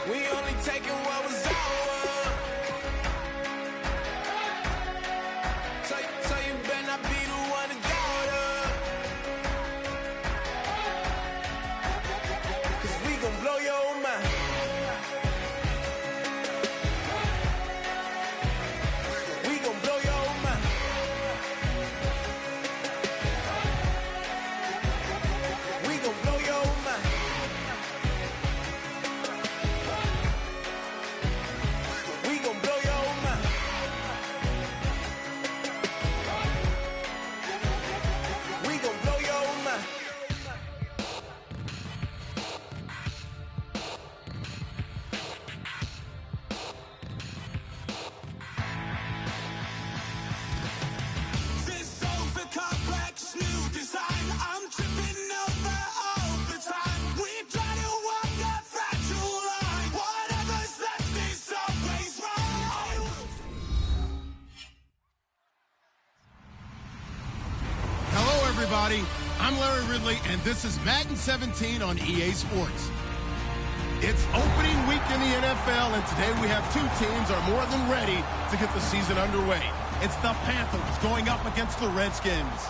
We only taking what was ours. So you better not be the one to doubt us. 'Cause we gon' blow your mind. We gon' blow your mind. We gon' blow your mind. We gon' blow your mind. We gon' blow your mind. This over complex new design. I'm tripping over all the time. We try to walk a fragile line. Whatever's left is always wrong. Hello, everybody. I'm Larry Ridley, and this is Madden 17 on EA Sports. It's opening week in the NFL, and today we have two teams are more than ready to get the season underway. It's the Panthers going up against the Redskins.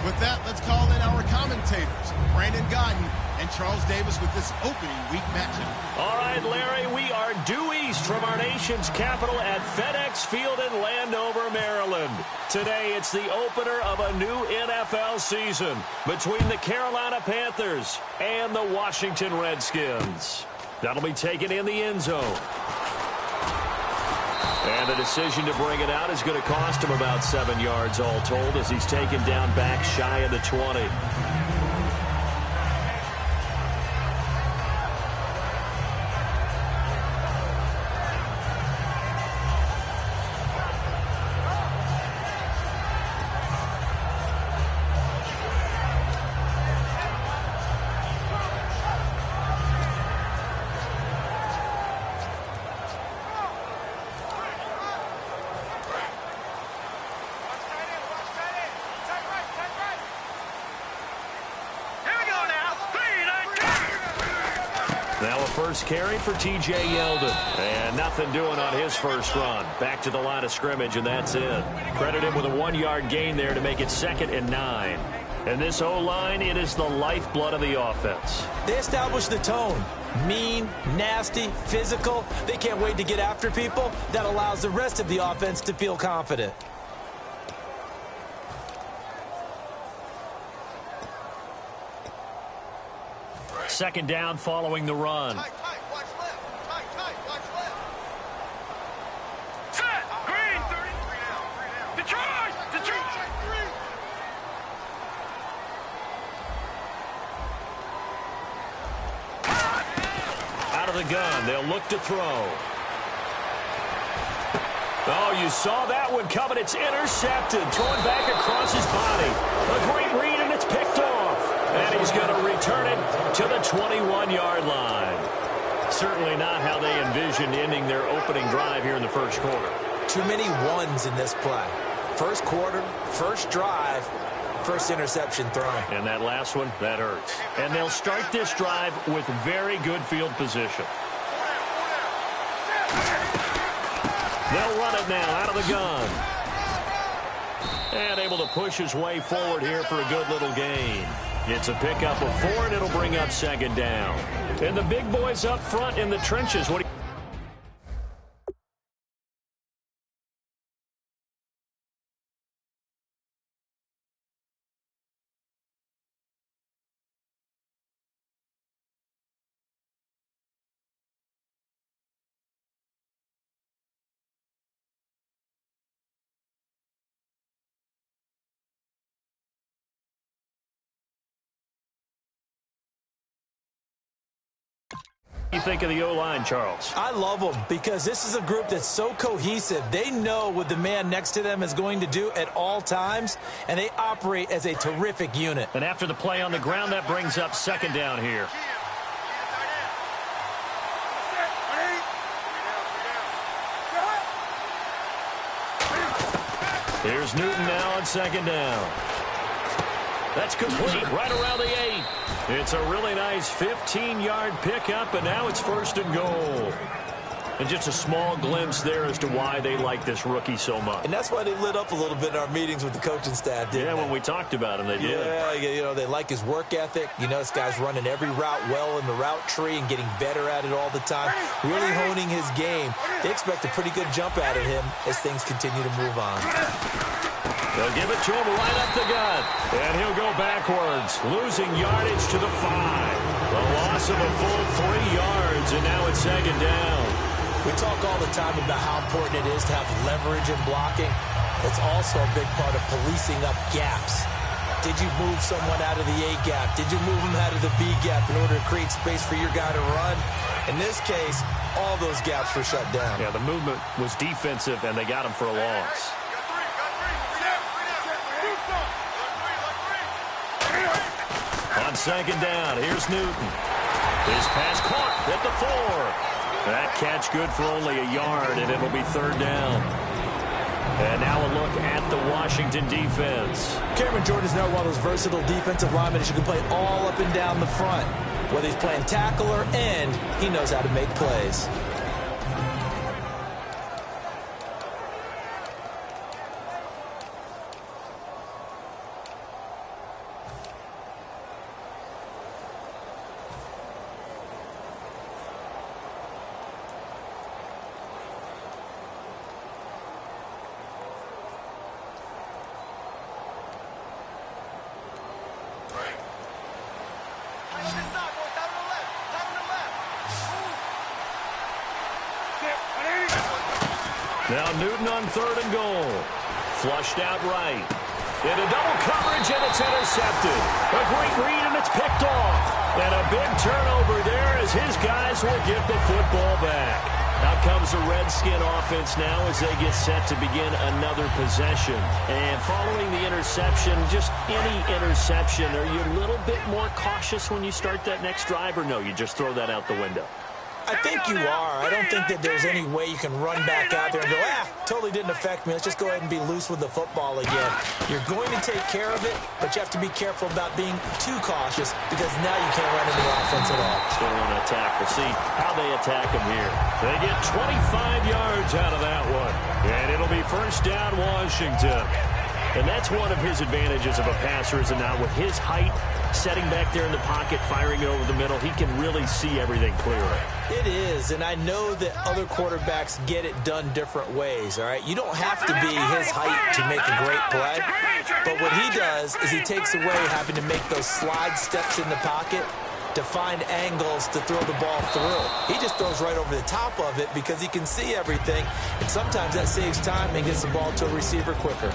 With that, let's call in our commentators, Brandon Godden and Charles Davis, with this opening week matchup. All right, Larry, we are due east from our nation's capital at FedEx Field in Landover, Maryland. Today, it's the opener of a new NFL season between the Carolina Panthers and the Washington Redskins. That'll be taken in the end zone. And the decision to bring it out is going to cost him about 7 yards all told as he's taken down back shy of the 20. Now a first carry for T.J. Yeldon. And nothing doing on his first run. Back to the line of scrimmage, and that's it. Credit him with a 1-yard gain there to make it 2nd and 9. And this O-line, it is the lifeblood of the offense. They established the tone. Mean, nasty, physical. They can't wait to get after people. That allows the rest of the offense to feel confident. Second down following the run. Watch left. Watch left. Set! Green! 33 down. Detroit! Out of the gun, they'll look to throw. Oh, you saw that one coming. It's intercepted. Thrown back across his body. A great read, and it's picked off. And he's going to return it to the 21-yard line. Certainly not how they envisioned ending their opening drive here in the first quarter. Too many ones in this play. First quarter, first drive, first interception thrown. And that last one, that hurts. And they'll start this drive with very good field position. They'll run it now out of the gun. And able to push his way forward here for a good little gain. It's a pickup of 4, and it'll bring up 2nd down. And the big boys up front in the trenches. What do you think of the O-line, Charles? I love them because this is a group that's so cohesive. They know what the man next to them is going to do at all times, and they operate as a terrific unit. And after the play on the ground, that brings up 2nd down here. Here's Newton now on 2nd down. That's complete right around the 8. It's a really nice 15-yard pickup, and now it's 1st and goal. And just a small glimpse there as to why they like this rookie so much. And that's why they lit up a little bit in our meetings with the coaching staff, didn't they? When we talked about him, they did. Yeah, you know, they like his work ethic. You know, this guy's running every route well in the route tree and getting better at it all the time, really honing his game. They expect a pretty good jump out of him as things continue to move on. They'll give it to him right up the gut, and he'll go backwards, losing yardage to the 5. The loss of a full 3 yards, and now it's 2nd down. We talk all the time about how important it is to have leverage in blocking. It's also a big part of policing up gaps. Did you move someone out of the A gap? Did you move him out of the B gap in order to create space for your guy to run? In this case, all those gaps were shut down. Yeah, the movement was defensive, and they got him for a loss. On 2nd down, here's Newton. His pass caught at the 4. That catch good for only a yard, and it'll be 3rd down. And now a look at the Washington defense. Cameron Jordan is now one of those versatile defensive linemen that you can play all up and down the front. Whether he's playing tackle or end, he knows how to make plays. Now Newton on 3rd and goal. Flushed out right. Into double coverage, and it's intercepted. A great read, and it's picked off. And a big turnover there as his guys will get the football back. Out comes the Redskin offense now as they get set to begin another possession. And following the interception, just any interception, are you a little bit more cautious when you start that next drive, or no, you just throw that out the window? I think you are. I don't think that there's any way you can run back out there and go, totally didn't affect me. Let's just go ahead and be loose with the football again. You're going to take care of it, but you have to be careful about being too cautious because now you can't run into the offense at all. Still want to attack. We'll see how they attack him here. They get 25 yards out of that one, and it'll be 1st down Washington. And that's one of his advantages of a passer, is now with his height, setting back there in the pocket, firing it over the middle, he can really see everything clearly. It is, and I know that other quarterbacks get it done different ways, all right? You don't have to be his height to make a great play, but what he does is he takes away having to make those slide steps in the pocket to find angles to throw the ball through. He just throws right over the top of it because he can see everything, and sometimes that saves time and gets the ball to a receiver quicker.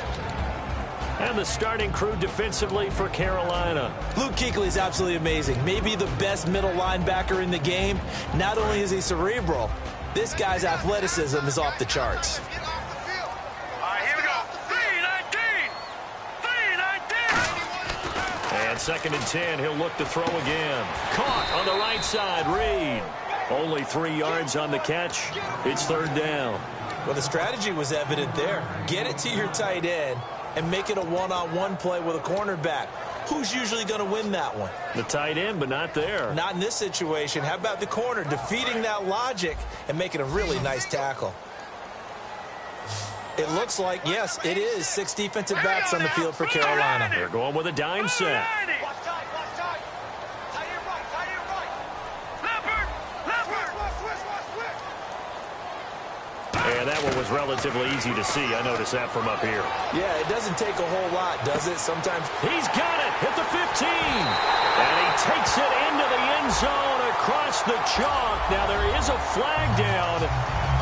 And the starting crew defensively for Carolina. Luke Kuechly is absolutely amazing. Maybe the best middle linebacker in the game. Not only is he cerebral, this guy's athleticism is off the charts. All right, here we go. 3-19. And 2nd and 10, he'll look to throw again. Caught on the right side, Reed. Only 3 yards on the catch. It's 3rd down. Well, the strategy was evident there. Get it to your tight end and make it a one-on-one play with a cornerback. Who's usually going to win that one? The tight end, but not there. Not in this situation. How about the corner defeating that logic and making a really nice tackle? It looks like, yes, it is 6 defensive backs on the field for Carolina. They're going with a dime set. And that one was relatively easy to see. I noticed that from up here. Yeah, it doesn't take a whole lot, does it? Sometimes. He's got it at the 15. And he takes it into the end zone across the chalk. Now there is a flag down,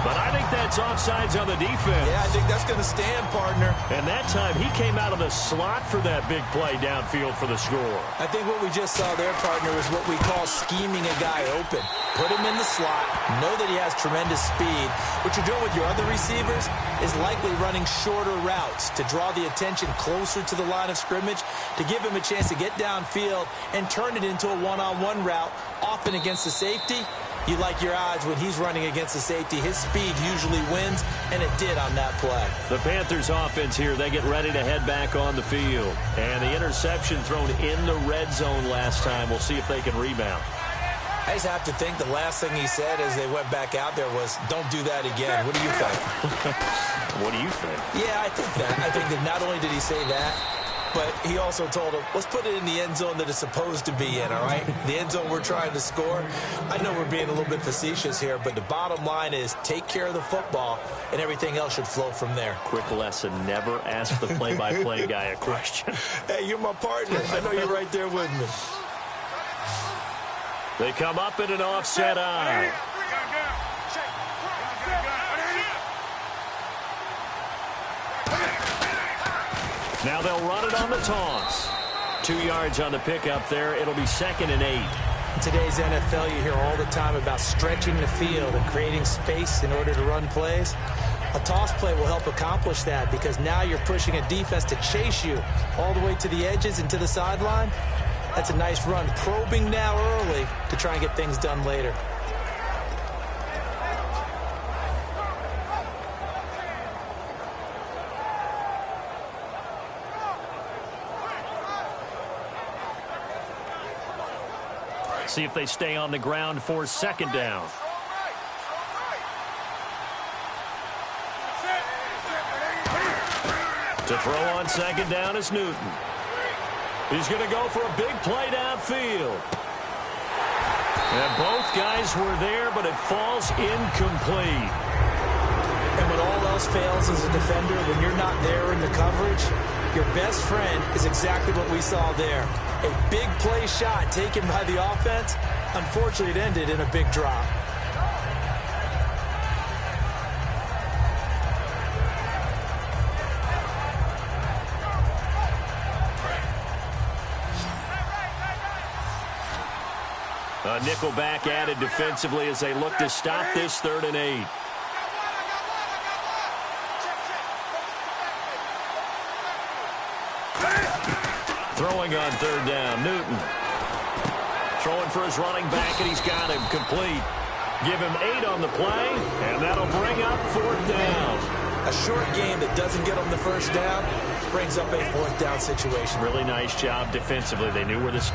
but I think that's offsides on the defense. Yeah, I think that's going to stand, partner. And that time he came out of the slot for that big play downfield for the score. I think what we just saw there, partner, is what we call scheming a guy open. Put him in the slot, know that he has tremendous speed. What you're doing with your other receivers is likely running shorter routes to draw the attention closer to the line of scrimmage, to give him a chance to get downfield and turn it into a one-on-one route, often against the safety. You like your odds when he's running against the safety. His speed usually wins, and it did on that play. The Panthers offense here, they get ready to head back on the field. And the interception thrown in the red zone last time. We'll see if they can rebound. I just have to think the last thing he said as they went back out there was, don't do that again. What do you think? What do you think? Yeah, I think that. I think that not only did he say that, but he also told him, let's put it in the end zone that it's supposed to be in, all right? The end zone we're trying to score. I know we're being a little bit facetious here, but the bottom line is take care of the football, and everything else should flow from there. Quick lesson, never ask the play-by-play guy a question. Hey, you're my partner. I know you're right there with me. They come up in an offset eye. Now they'll run it on the toss. 2 yards on the pickup there. It'll be 2nd and 8. In today's NFL, you hear all the time about stretching the field and creating space in order to run plays. A toss play will help accomplish that because now you're pushing a defense to chase you all the way to the edges and to the sideline. That's a nice run, probing now early to try and get things done later. See if they stay on the ground for 2nd down. To throw on 2nd down is Newton. He's going to go for a big play downfield. And both guys were there, but it falls incomplete. And when all else fails as a defender, when you're not there in the coverage, your best friend is exactly what we saw there. A big play shot taken by the offense. Unfortunately, it ended in a big drop. A nickel back added defensively as they look to stop this 3rd and 8. Throwing on 3rd down, Newton. Throwing for his running back, and he's got him complete. Give him 8 on the play, and that'll bring up 4th down. A short game that doesn't get them the 1st down brings up a 4th down situation. Really nice job defensively. They knew where this...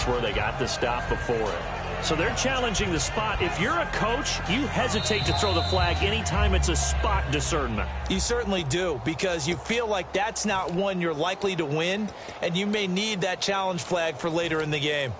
where they got the stop before it. So they're challenging the spot. If you're a coach, you hesitate to throw the flag anytime it's a spot discernment. You certainly do, because you feel like that's not one you're likely to win, and you may need that challenge flag for later in the game.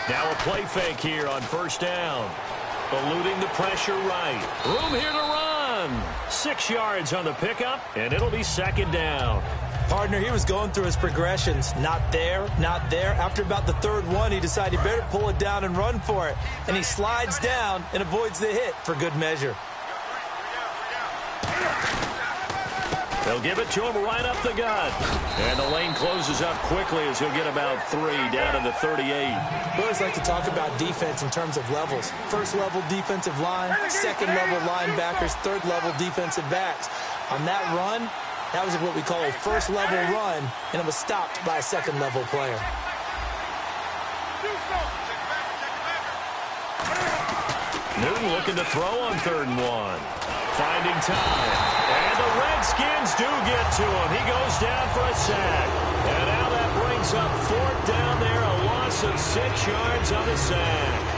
Now a play fake here on 1st down. Eluding the pressure right. Room here to run. 6 yards on the pickup, and it'll be 2nd down. Partner, he was going through his progressions. Not there, not there. After about the 3rd one, he decided he better pull it down and run for it. And he slides down and avoids the hit for good measure. They'll give it to him right up the gut. And the lane closes up quickly as he'll get about 3 down to the 38. We always like to talk about defense in terms of levels. 1st level defensive line, 2nd level linebackers, 3rd level defensive backs. On that run, that was what we call a 1st level run, and it was stopped by a 2nd level player. Newton looking to throw on 3rd and 1. Finding time. And the Redskins do get to him. He goes down for a sack. And now that brings up 4th down there. A loss of 6 yards on the sack.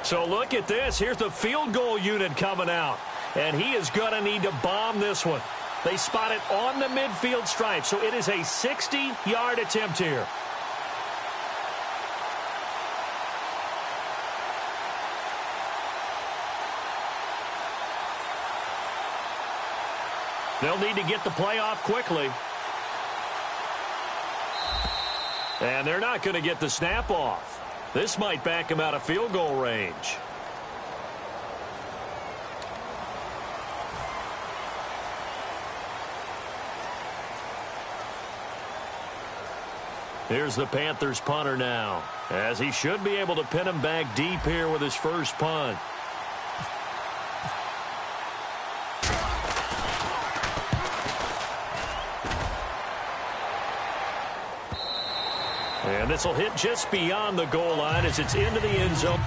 So look at this. Here's the field goal unit coming out. And he is going to need to bomb this one. They spot it on the midfield stripe, so it is a 60-yard attempt here. They'll need to get the play off quickly. And they're not going to get the snap off. This might back him out of field goal range. Here's the Panthers punter now, as he should be able to pin him back deep here with his first punt. And this will hit just beyond the goal line as it's into the end zone.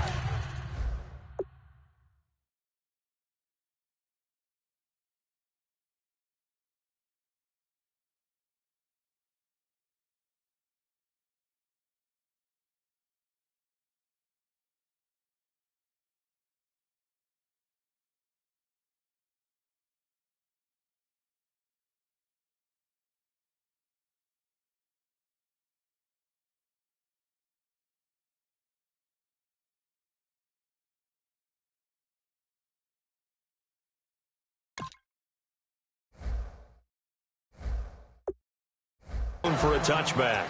For a touchback.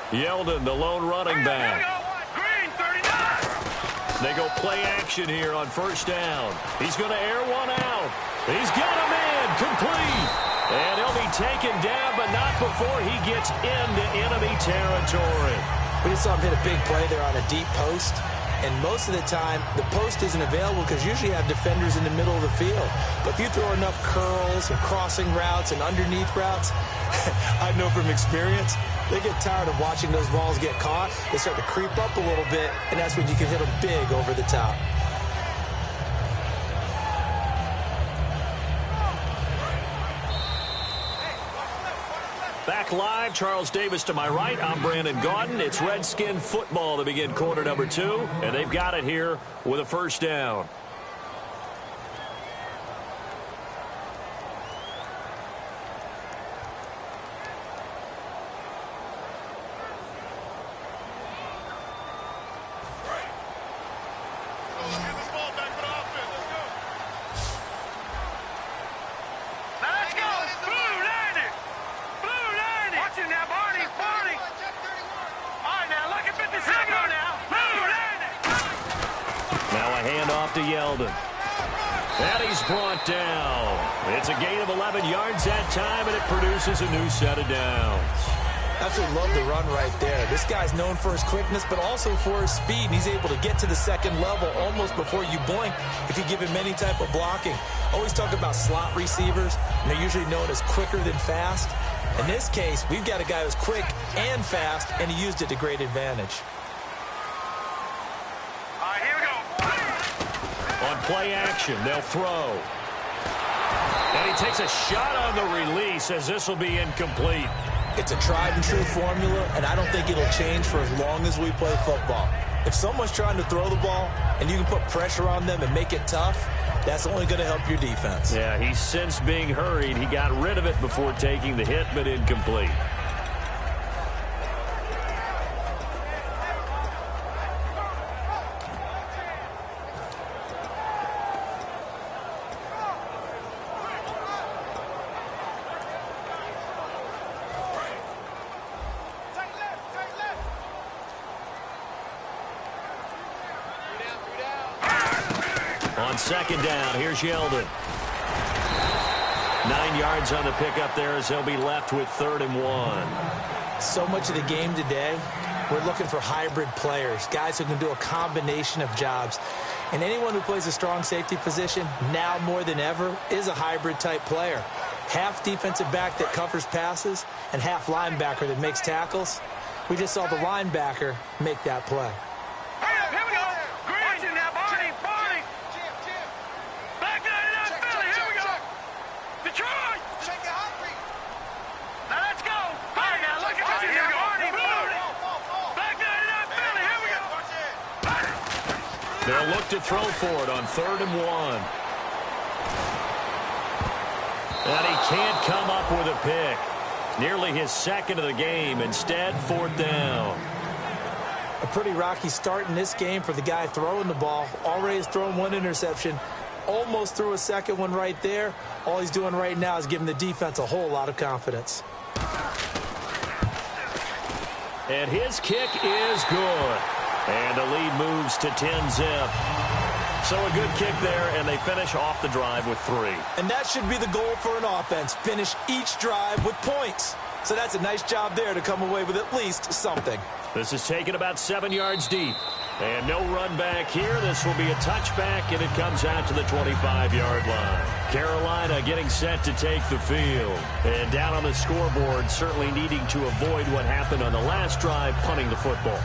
Yeldon, the lone running back. They go play action here on first down. He's going to air one out. He's got a man complete. And he'll be taken down, but not before he gets into enemy territory. We just saw him hit a big play there on a deep post. And most of the time, the post isn't available because usually you have defenders in the middle of the field. But if you throw enough curls and crossing routes and underneath routes, I know from experience, they get tired of watching those balls get caught. They start to creep up a little bit, and that's when you can hit them big over the top. Back live, Charles Davis to my right. I'm Brandon Gaudin. It's Redskin football to begin quarter number 2, and they've got it here with a first down. To Yeldon. And he's brought down. It's a gain of 11 yards that time, and it produces a new set of downs. Absolutely love the run right there. This guy's known for his quickness, but also for his speed. And he's able to get to the second level almost before you blink if you give him any type of blocking. Always talk about slot receivers, and they're usually known as quicker than fast. In this case, we've got a guy who's quick and fast, and he used it to great advantage. On play action, they'll throw. And he takes a shot on the release as this will be incomplete. It's a tried and true formula, and I don't think it'll change for as long as we play football. If someone's trying to throw the ball and you can put pressure on them and make it tough, that's only going to help your defense. Yeah, he's since being hurried. He got rid of it before taking the hit, but incomplete. On second down, here's Yeldon. 9 yards on the pickup there as they'll be left with 3rd and 1. So much of the game today, we're looking for hybrid players, guys who can do a combination of jobs. And anyone who plays a strong safety position, now more than ever, is a hybrid type player. half defensive back that covers passes and half linebacker that makes tackles. We just saw the linebacker make that play. Here we go. Green. Now, Barney. Back there in that Philly. Here we go. Detroit. Check your heartbeat. Now, let's go. Hey, now, look at this. Here we go. Back there in that Philly. Here we go. They'll look to throw for it on 3rd and 1. And he can't come up with a pick. Nearly his second of the game. Instead, 4th down. A pretty rocky start in this game for the guy throwing the ball. Already has thrown 1 interception. Almost threw a second one right there. All he's doing right now is giving the defense a whole lot of confidence. And his kick is good. And the lead moves to 10-zip. So a good kick there, and they finish off the drive with 3. And that should be the goal for an offense. Finish each drive with points. So that's a nice job there to come away with at least something. This is taken about 7 yards deep. And no run back here. This will be a touchback, and it comes out to the 25-yard line. Carolina getting set to take the field. And down on the scoreboard, certainly needing to avoid what happened on the last drive, punting the football.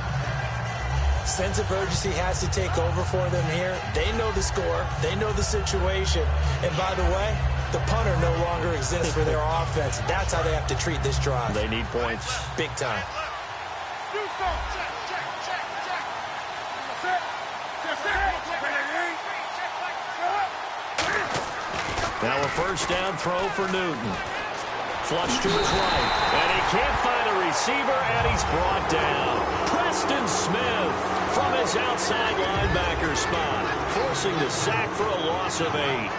Sense of urgency has to take over for them here. They know the score. They know the situation. And by the way, the punter no longer exists for their offense. That's how they have to treat this drive. They need points. Big time. Now a first down throw for Newton. Flush to his right. And he can't find a receiver, and he's brought down. Preston Smith from his outside linebacker spot, forcing the sack for a loss of 8.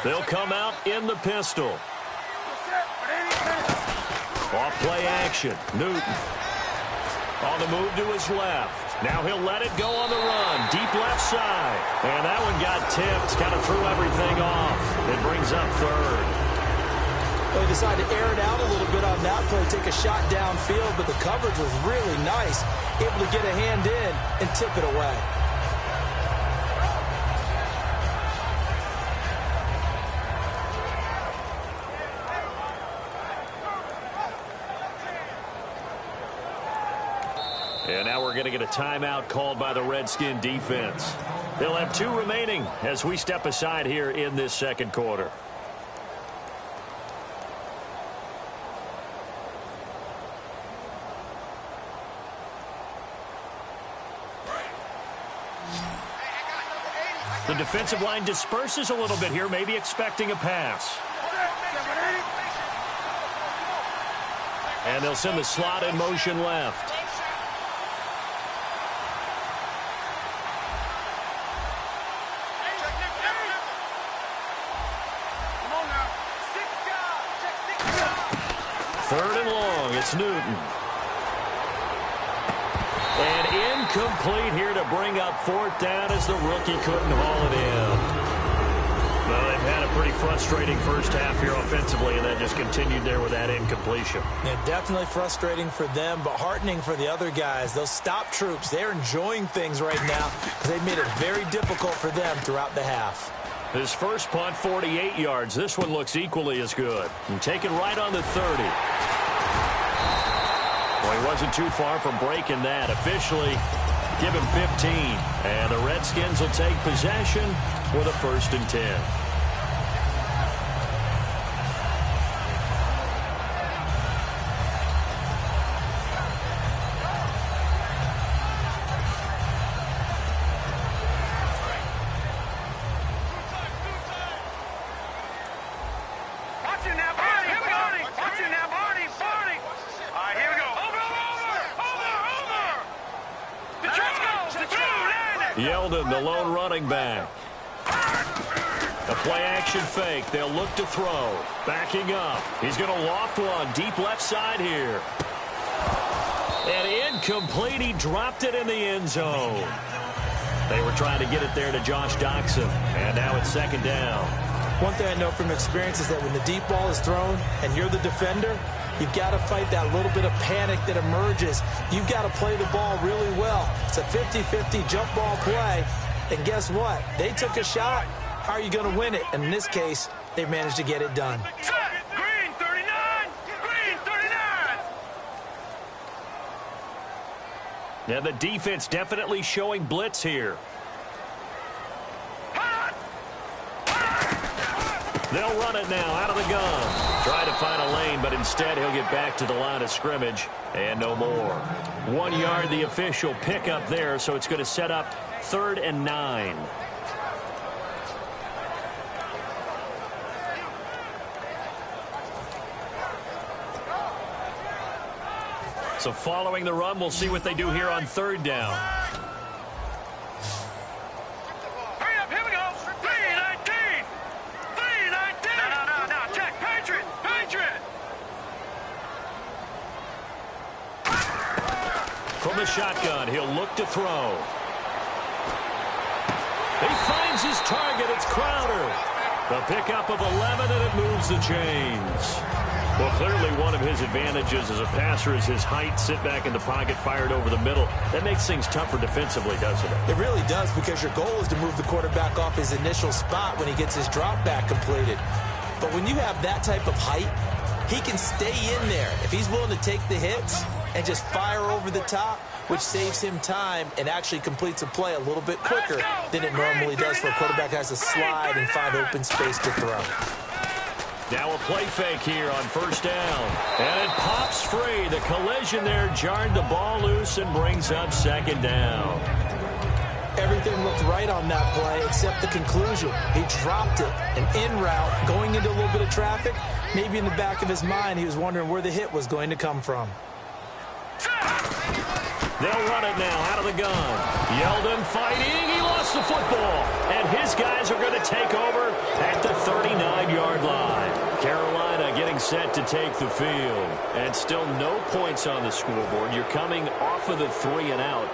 They'll come out in the pistol. Off play action. Newton on the move to his left. Now he'll let it go on the run. Deep left side. And that one got tipped. Kind of threw everything off. It brings up 3rd. Well, he decided to air it out a little bit on that play, take a shot downfield, but the coverage was really nice. Able to get a hand in and tip it away. And now we're going to get a timeout called by the Redskin defense. They'll have 2 remaining as we step aside here in this second quarter. The defensive line disperses a little bit here, maybe expecting a pass. And they'll send the slot in motion left. Third and long, it's Newton. And incomplete here to bring up 4th down as the rookie couldn't haul it in. Well, they've had a pretty frustrating first half here offensively, and that just continued there with that incompletion. Yeah, definitely frustrating for them, but heartening for the other guys. Those stop troops, they're enjoying things right now because they've made it very difficult for them throughout the half. His first punt, 48 yards. This one looks equally as good. And taken right on the 30. Well, he wasn't too far from breaking that. Officially, give him 15. And the Redskins will take possession with a 1st and 10. Yeldon, the lone running back. A play-action fake. They'll look to throw. Backing up. He's going to loft one. Deep left side here. And incomplete. He dropped it in the end zone. They were trying to get it there to Josh Doxson. And now it's 2nd down. One thing I know from experience is that when the deep ball is thrown and you're the defender, you've got to fight that little bit of panic that emerges. You've got to play the ball really well. It's a 50-50 jump ball play. And guess what? They took a shot. How are you going to win it? And in this case, they managed to get it done. Green 39! Green 39! Now the defense definitely showing blitz here. They'll run it now out of the gun. Try to find a lane, but instead he'll get back to the line of scrimmage and no more. 1 yard, the official pickup there, so it's going to set up 3rd and 9. So following the run, we'll see what they do here on 3rd down. Hurry up, here we go! 3-19! 3-19! No, check! Patriot! Patriot! From the shotgun, he'll look to throw. He finds his target. It's Crowder. The pickup of 11, and it moves the chains. Well, clearly one of his advantages as a passer is his height. Sit back in the pocket, fired over the middle. That makes things tougher defensively, doesn't it? It really does, because your goal is to move the quarterback off his initial spot when he gets his drop back completed. But when you have that type of height, he can stay in there if he's willing to take the hits and just fire over the top, which saves him time and actually completes a play a little bit quicker than it normally does for a quarterback who has to slide and find open space to throw. Now a play fake here on 1st down. And it pops free. The collision there jarred the ball loose and brings up 2nd down. Everything looked right on that play except the conclusion. He dropped it, an in route, going into a little bit of traffic. Maybe in the back of his mind, he was wondering where the hit was going to come from. They'll run it now out of the gun. Yeldon fighting. He lost the football. And his guys are going to take over at the 39-yard line. Carolina getting set to take the field. And still no points on the scoreboard. You're coming off of the 3 and out.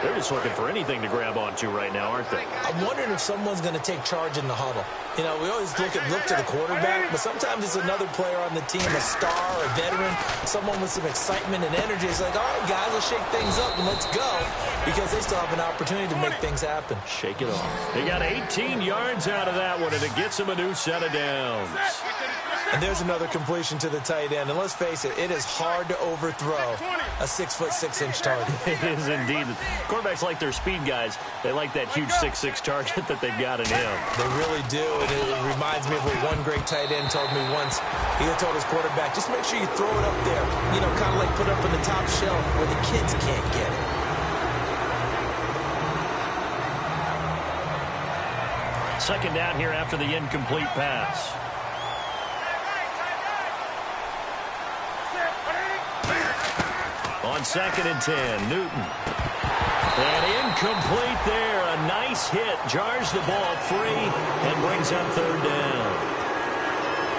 They're just looking for anything to grab onto right now, aren't they? I'm wondering if someone's going to take charge in the huddle. You know, we always look to the quarterback, but sometimes it's another player on the team, a star, a veteran, someone with some excitement and energy. It's like, all right, guys, let's shake things up and let's go, because they still have an opportunity to make things happen. Shake it off. They got 18 yards out of that one, and it gets them a new set of downs. And there's another completion to the tight end. And let's face it, it is hard to overthrow a 6'6" target. It is indeed. Quarterbacks like their speed guys. They like that huge 6'6" target that they've got in him. They really do. And it reminds me of what one great tight end told me once. He told his quarterback, just make sure you throw it up there. You know, kind of like put it up on the top shelf where the kids can't get it. Second down here after the incomplete pass. On 2nd and 10, Newton. And incomplete there. A nice hit. Jars the ball free and brings up 3rd down.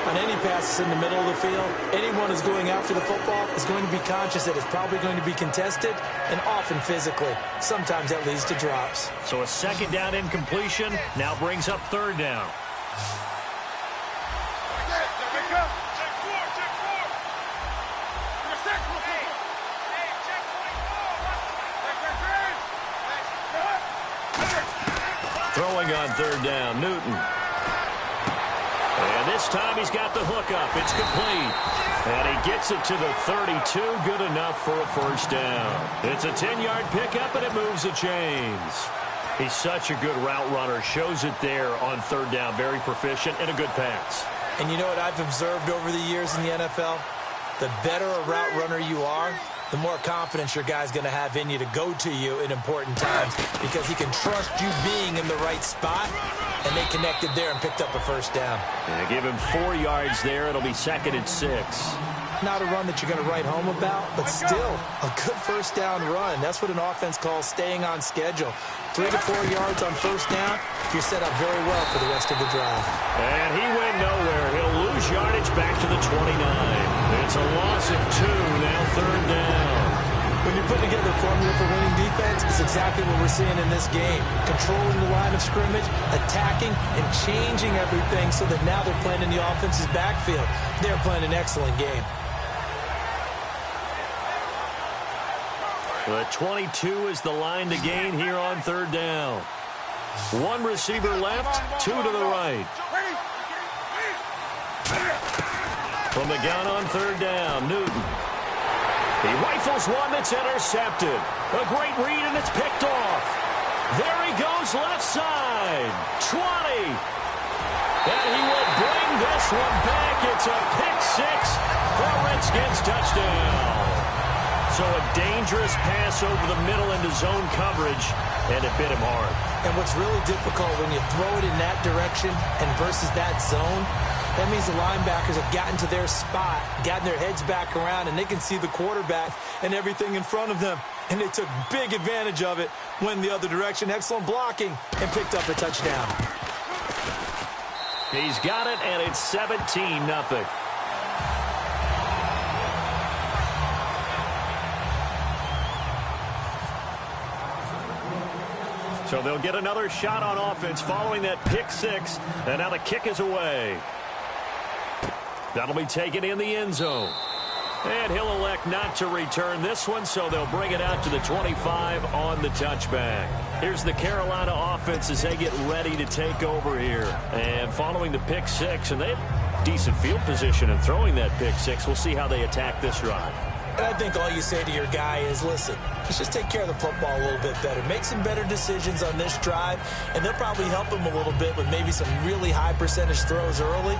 On any passes in the middle of the field, anyone who's going after the football is going to be conscious that it's probably going to be contested, and often physically. Sometimes that leads to drops. So a 2nd down incompletion now brings up 3rd down. Throwing on 3rd down, Newton. And this time he's got the hook up. It's complete. And he gets it to the 32. Good enough for a 1st down. It's a 10-yard pickup, and it moves the chains. He's such a good route runner. Shows it there on 3rd down. Very proficient and a good pass. And you know what I've observed over the years in the NFL? The better a route runner you are, the more confidence your guy's going to have in you to go to you in important times, because he can trust you being in the right spot, and they connected there and picked up a 1st down. And give him 4 yards there. It'll be 2nd and 6. Not a run that you're going to write home about, but still a good 1st down run. That's what an offense calls staying on schedule. 3 to 4 yards on 1st down, you're set up very well for the rest of the drive. And he went nowhere. He'll lose yardage back to the 29. It's a loss of 2, now 3rd down. When you put together a formula for winning defense, it's exactly what we're seeing in this game. Controlling the line of scrimmage, attacking, and changing everything so that now they're playing in the offense's backfield. They're playing an excellent game. The 22 is the line to gain here on third down. One receiver left, two to the right. From the gun on third down, Newton. He rifles one that's intercepted. A great read, and it's picked off. There he goes, left side. 20. And he will bring this one back. It's a pick six for Redskins touchdown. So a dangerous pass over the middle into zone coverage, and it bit him hard. And what's really difficult when you throw it in that direction and versus that zone, that means the linebackers have gotten to their spot, gotten their heads back around, and they can see the quarterback and everything in front of them. And they took big advantage of it, went the other direction. Excellent blocking, and picked up a touchdown. He's got it, and it's 17-0. So they'll get another shot on offense following that pick six, and now the kick is away. That'll be taken in the end zone. And he'll elect not to return this one, so they'll bring it out to the 25 on the touchback. Here's the Carolina offense as they get ready to take over here. And following the pick six, and they have decent field position in throwing that pick six. We'll see how they attack this drive. And I think all you say to your guy is, listen, let's just take care of the football a little bit better. Make some better decisions on this drive, and they'll probably help him a little bit with maybe some really high percentage throws early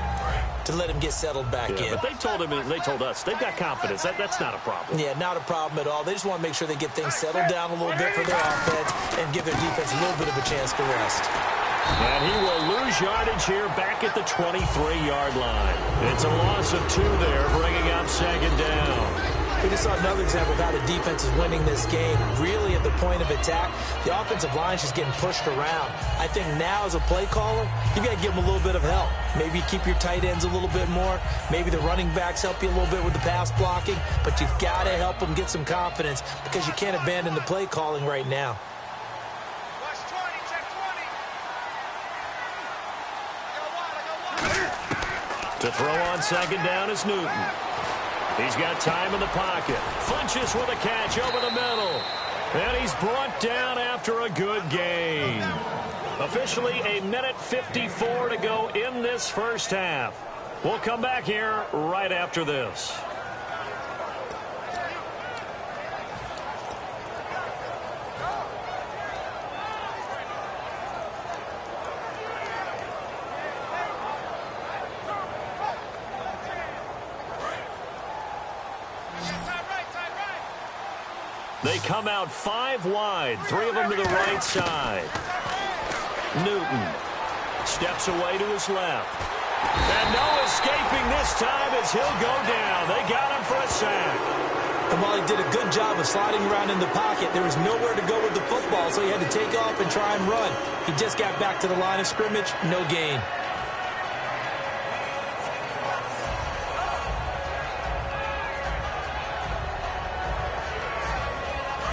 to let him get settled back in. But they told him, they told us, they've got confidence. That's not a problem. Yeah, not a problem at all. They just want to make sure they get things settled down a little bit for their offense and give their defense a little bit of a chance to rest. And he will lose yardage here back at the 23-yard line. It's a loss of 2 there, bringing up second down. We just saw another example of how the defense is winning this game. Really at the point of attack, the offensive line is just getting pushed around. I think now as a play caller, you got to give them a little bit of help. Maybe keep your tight ends a little bit more. Maybe the running backs help you a little bit with the pass blocking. But you've got to help them get some confidence because you can't abandon the play calling right now. To throw on second down is Newton. He's got time in the pocket. Funches with a catch over the middle. And he's brought down after a good gain. Officially a minute 54 to go in this first half. We'll come back here right after this. They come out 5 wide, 3 of them to the right side. Newton steps away to his left. And no escaping this time as he'll go down. They got him for a sack. And while he did a good job of sliding around in the pocket, there was nowhere to go with the football, so he had to take off and try and run. He just got back to the line of scrimmage, no gain.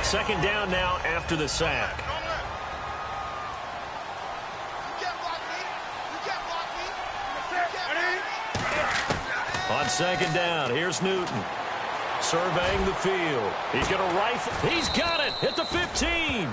Second down now after the sack. On second down, here's Newton. Surveying the field. He's going to rifle. He's got it at the 15.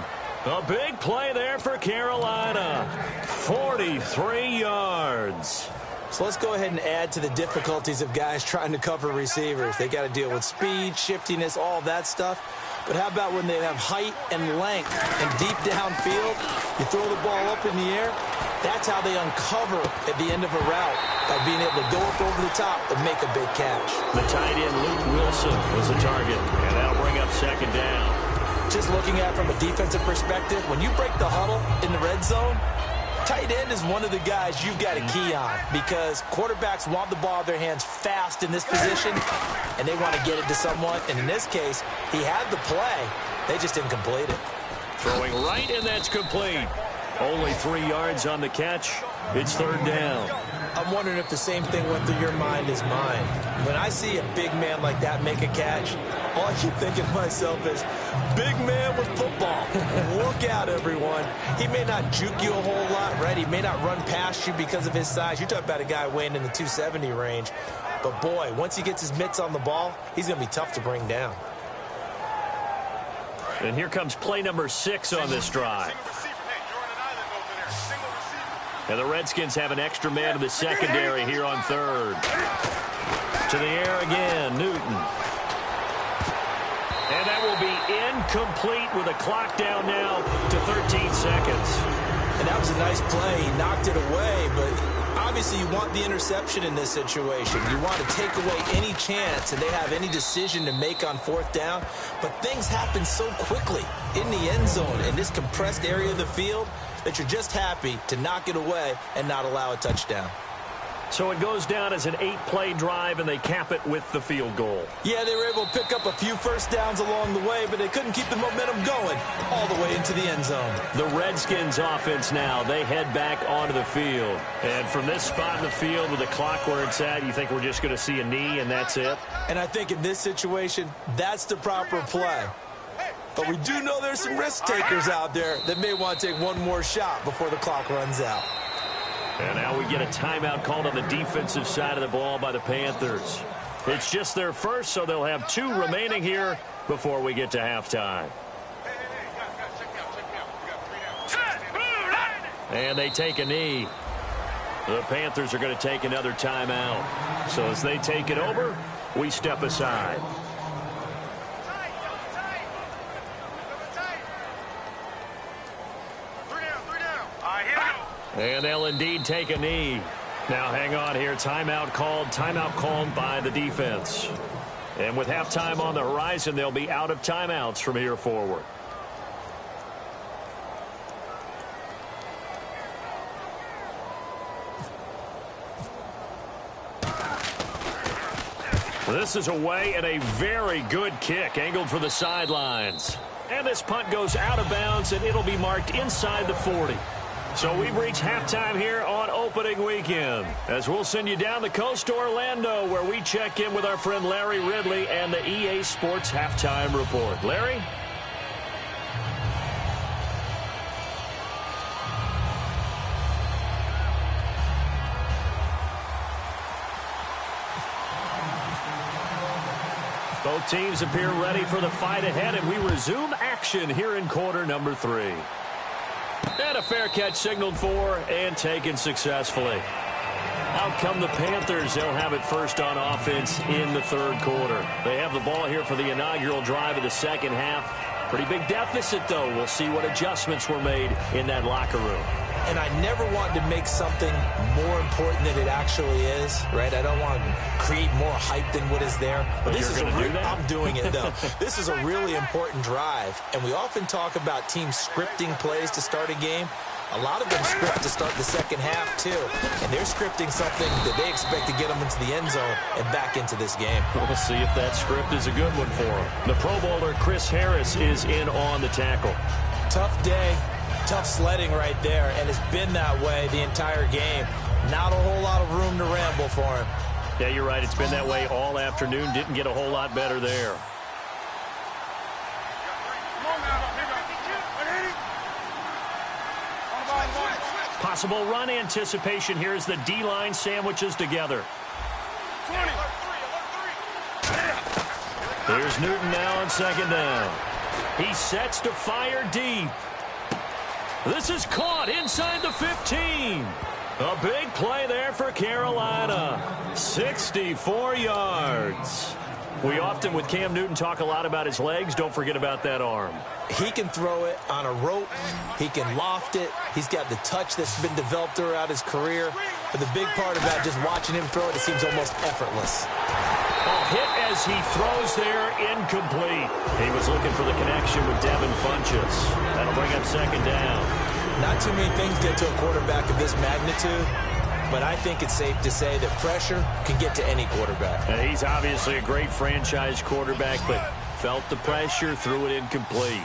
A big play there for Carolina. 43 yards. So let's go ahead and add to the difficulties of guys trying to cover receivers. They got to deal with speed, shiftiness, all that stuff. But how about when they have height and length and deep downfield? You throw the ball up in the air. That's how they uncover at the end of a route, by being able to go up over the top and make a big catch. The tight end, Luke Wilson, was the target, and that'll bring up second down. Just looking at it from a defensive perspective, when you break the huddle in the red zone, tight end is one of the guys you've got to key on because quarterbacks want the ball in their hands fast in this position, and they want to get it to someone. And in this case, he had the play. They just didn't complete it. Throwing right, and that's complete. Only 3 yards on the catch. It's third down. I'm wondering if the same thing went through your mind as mine. When I see a big man like that make a catch, all I keep thinking to myself is, big man with football. Look out, everyone. He may not juke you a whole lot, right? He may not run past you because of his size. You're talking about a guy weighing in the 270 range. But, boy, once he gets his mitts on the ball, he's going to be tough to bring down. And here comes play number 6 on this drive. And the Redskins have an extra man in the secondary here on third. To the air again, Newton. And that will be incomplete with a clock down now to 13 seconds. And that was a nice play. He knocked it away, but obviously you want the interception in this situation. You want to take away any chance and they have any decision to make on fourth down. But things happen so quickly in the end zone in this compressed area of the field that you're just happy to knock it away and not allow a touchdown. So it goes down as an 8-play drive, and they cap it with the field goal. Yeah, they were able to pick up a few first downs along the way, but they couldn't keep the momentum going all the way into the end zone. The Redskins offense now, they head back onto the field. And from this spot in the field with the clock where it's at, you think we're just going to see a knee and that's it? And I think in this situation, that's the proper play. But we do know there's some risk takers out there that may want to take one more shot before the clock runs out. And now we get a timeout called on the defensive side of the ball by the Panthers. It's just their first, so they'll have 2 remaining here before we get to halftime. And they take a knee. The Panthers are going to take another timeout. So as they take it over, we step aside. And they'll indeed take a knee. Now hang on here. Timeout called by the defense. And with halftime on the horizon, they'll be out of timeouts from here forward. This is away and a very good kick angled for the sidelines. And this punt goes out of bounds, and it'll be marked inside the 40. So we've reached halftime here on opening weekend, as we'll send you down the coast to Orlando, where we check in with our friend Larry Ridley and the EA Sports Halftime Report. Larry? Both teams appear ready for the fight ahead, and we resume action here in quarter number 3. And a fair catch signaled for and taken successfully. Out come the Panthers. They'll have it first on offense in the third quarter. They have the ball here for the inaugural drive of the second half. Pretty big deficit, though. We'll see what adjustments were made in that locker room. And I never want to make something more important than it actually is, right? I don't want to create more hype than what is there. But this is I'm doing it, though. This is a really important drive. And we often talk about teams scripting plays to start a game. A lot of them script to start the second half, too. And they're scripting something that they expect to get them into the end zone and back into this game. We'll see if that script is a good one for them. The Pro Bowler, Chris Harris, is in on the tackle. Tough day. Tough sledding right there, and it's been that way the entire game. Not a whole lot of room to ramble for him. Yeah, you're right. It's been that way all afternoon. Didn't get a whole lot better there. Possible run anticipation here as the D-line sandwiches together. Here's Newton now on second down. He sets to fire deep. This is caught inside the 15. A big play there for Carolina. 64 yards. We often, with Cam Newton, talk a lot about his legs. Don't forget about that arm. He can throw it on a rope. He can loft it. He's got the touch that's been developed throughout his career. But the big part about just watching him throw it, it seems almost effortless. A hit as he throws there, incomplete. He was looking for the connection with Devin Funchess. That'll bring up second down. Not too many things get to a quarterback of this magnitude, but I think it's safe to say that pressure can get to any quarterback. And he's obviously a great franchise quarterback, but felt the pressure, threw it incomplete.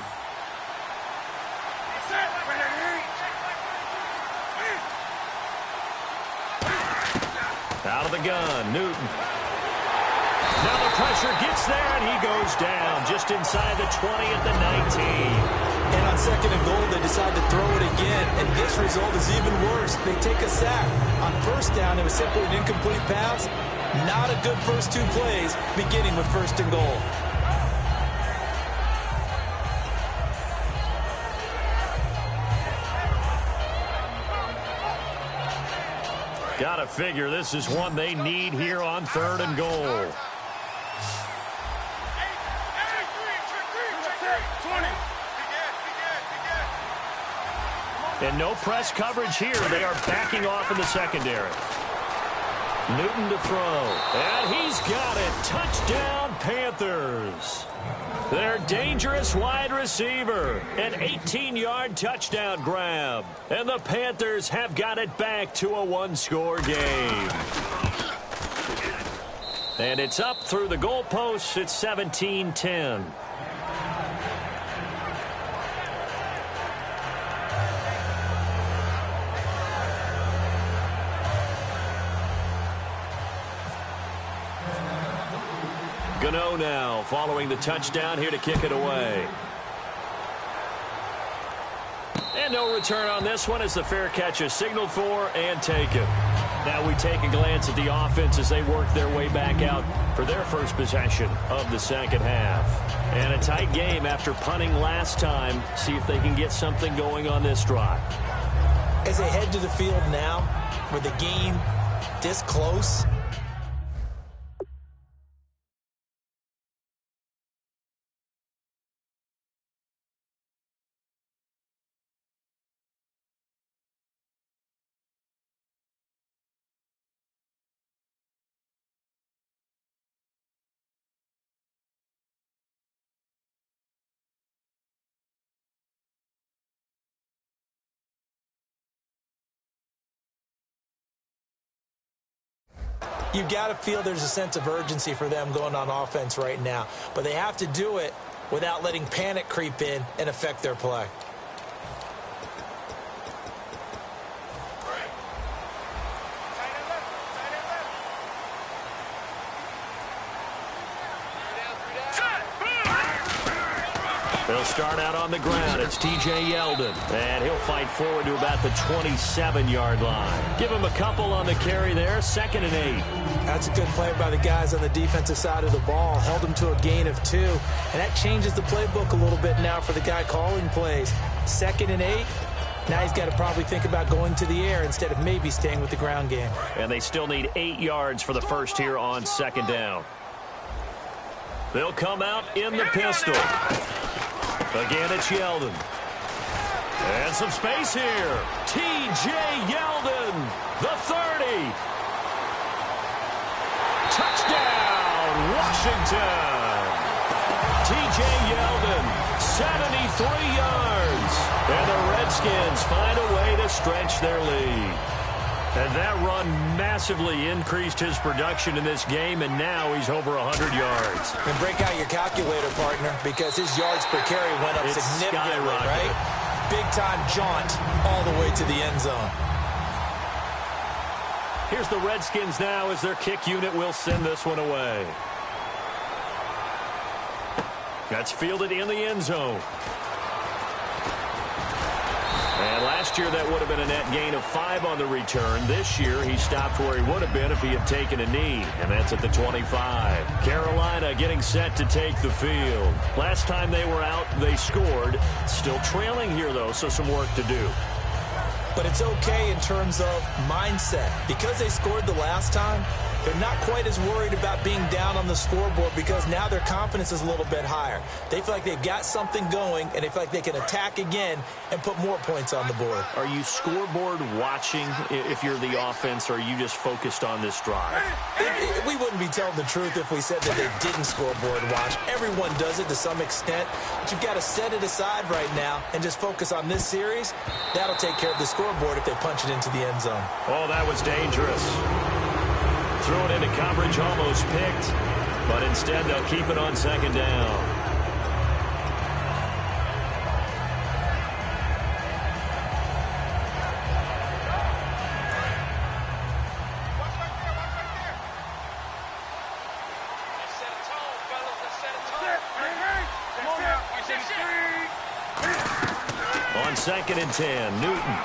the gun. Newton. Now the pressure gets there, and he goes down just inside the 20 at the 19. And on second and goal, they decide to throw it again. And this result is even worse. They take a sack. On first down, it was simply an incomplete pass. Not a good first two plays, beginning with first and goal. Gotta figure this is one they need here on third and goal. And no press coverage here. They are backing off in the secondary. Newton to throw. And he's got it. Touchdown, Panthers. Their dangerous wide receiver. An 18-yard touchdown grab. And the Panthers have got it back to a one-score game. And it's up through the goalposts. It's 17-10. Gano now following the touchdown here to kick it away. And no return on this one as the fair catch is signaled for and taken. Now we take a glance at the offense as they work their way back out for their first possession of the second half. And a tight game after punting last time. See if they can get something going on this drive. As they head to the field now, with the game this close, you got to feel there's a sense of urgency for them going on offense right now. But they have to do it without letting panic creep in and affect their play. They'll start out on the ground. It's T.J. Yeldon. And he'll fight forward to about the 27-yard line. Give him a couple on the carry there. 2nd and 8. That's a good play by the guys on the defensive side of the ball. Held him to a gain of 2. And that changes the playbook a little bit now for the guy calling plays. 2nd and 8. Now he's got to probably think about going to the air instead of maybe staying with the ground game. And they still need 8 yards for the first here on 2nd down. They'll come out in the pistol. Again, it's Yeldon. And some space here. T.J. Yeldon, the 30. Touchdown, Washington. T.J. Yeldon, 73 yards. And the Redskins find a way to stretch their lead. And that run massively increased his production in this game, and now he's over 100 yards. And break out your calculator, partner, because his yards per carry went up significantly, right? Big-time jaunt all the way to the end zone. Here's the Redskins now as their kick unit will send this one away. That's fielded in the end zone. And last year, that would have been a net gain of 5 on the return. This year, he stopped where he would have been if he had taken a knee, and that's at the 25. Carolina getting set to take the field. Last time they were out, they scored. Still trailing here, though, so some work to do. But it's okay in terms of mindset. Because they scored the last time, they're not quite as worried about being down on the scoreboard because now their confidence is a little bit higher. They feel like they've got something going, and they feel like they can attack again and put more points on the board. Are you scoreboard watching if you're the offense, or are you just focused on this drive? We wouldn't be telling the truth if we said that they didn't scoreboard watch. Everyone does it to some extent, but you've got to set it aside right now and just focus on this series. That'll take care of the scoreboard if they punch it into the end zone. Oh, that was dangerous. Threw it into coverage, almost picked, but instead they'll keep it on 2nd down. On 2nd and 10, Newton.